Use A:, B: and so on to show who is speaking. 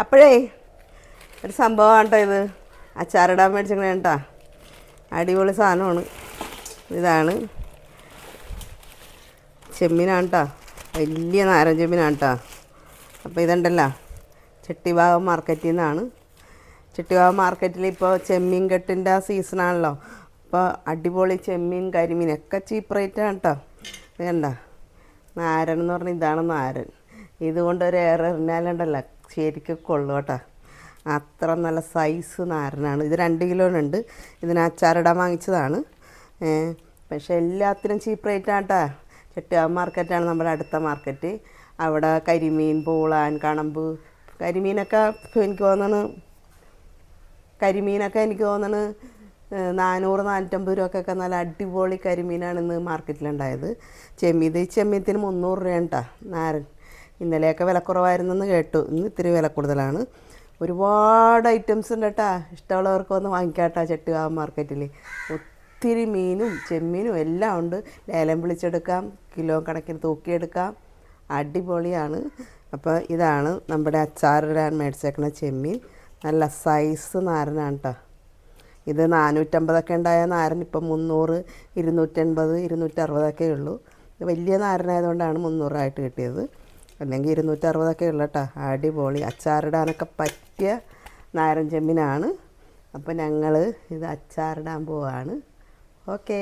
A: അപ്പോഴേ ഒരു സംഭവമാണ് കേട്ടോ ഇത്. അച്ചാറിടാൻ മേടിച്ചിങ്ങനെ കേട്ടോ, അടിപൊളി സാധനമാണ്. ഇതാണ് ചെമ്മീനാണ് കേട്ടോ, വലിയ നാരൻ ചെമ്മീനാണ് കേട്ടോ. അപ്പോൾ ഇതുണ്ടല്ലോ, ചെട്ടിഭാഗം മാർക്കറ്റിൽ നിന്നാണ്. ചെട്ടിഭാഗം മാർക്കറ്റിൽ ഇപ്പോൾ ചെമ്മീൻ കെട്ടിൻ്റെ സീസണാണല്ലോ. അപ്പോൾ അടിപൊളി ചെമ്മീൻ കരിമീനൊക്കെ ചീപ്പ് റേറ്റാണ് കേട്ടോ. ഇത് കണ്ട നാരൻ എന്ന് പറഞ്ഞാൽ ഇതാണ് നാരൻ. ഇതുകൊണ്ട് ഒരു ഏറെ എറിഞ്ഞാലുണ്ടല്ലോ ശരിക്കും കൊള്ളു കേട്ടോ. അത്ര നല്ല സൈസ് നാരനാണ്. ഇത് 2 കിലോനുണ്ട്. ഇതിന് അച്ചാറിടാൻ വാങ്ങിച്ചതാണ്. പക്ഷേ എല്ലാത്തിനും ചീപ്പ് റേറ്റാണ് കേട്ടോ. ചെട്ടിയാവ് മാർക്കറ്റാണ് നമ്മുടെ അടുത്ത മാർക്കറ്റ്. അവിടെ കരിമീൻ, പൂളാൻ, കണമ്പ്, കരിമീനൊക്കെ എനിക്ക് തോന്നുന്നു 400-450 രൂപക്കൊക്കെ നല്ല അടിപൊളി കരിമീനാണ് ഇന്ന് മാർക്കറ്റിലുണ്ടായത്. ചെമ്മീത്തിന് 300 രൂപയാണ് കേട്ടോ നാരൻ. ഇന്നലെയൊക്കെ വിലക്കുറവായിരുന്നെന്ന് കേട്ടു. ഇന്ന് ഇത്തിരി വില കൂടുതലാണ്. ഒരുപാട് ഐറ്റംസ് ഉണ്ട് കേട്ടോ. ഇഷ്ടമുള്ളവർക്ക് വന്ന് വാങ്ങിക്കാം കേട്ടോ. ചെട്ടിയാവ് മാർക്കറ്റിൽ ഒത്തിരി മീനും ചെമ്മീനും എല്ലാം ഉണ്ട്. ലേലം വിളിച്ചെടുക്കാം, കിലോ കണക്കിന് തൂക്കിയെടുക്കാം. അടിപൊളിയാണ്. അപ്പോൾ ഇതാണ് നമ്മുടെ അച്ചാറിടാൻ മേടിച്ചേക്കുന്ന ചെമ്മീൻ. നല്ല സൈസ് നാരനാണ് കേട്ടോ. ഇത് 450 ഉണ്ടായ നാരൻ ഇപ്പം 300, 280, 260 ഉള്ളൂ. വലിയ നാരനായതുകൊണ്ടാണ് 300 കിട്ടിയത്. അല്ലെങ്കിൽ 260 ഉള്ളൂ കേട്ടോ. അടിപൊളി അച്ചാറിടാനൊക്കെ പറ്റിയ നാരൻ ചെമ്മീനാണ്. അപ്പോൾ ഞങ്ങൾ ഇത് അച്ചാറിടാൻ പോവാണ്. ഓക്കേ.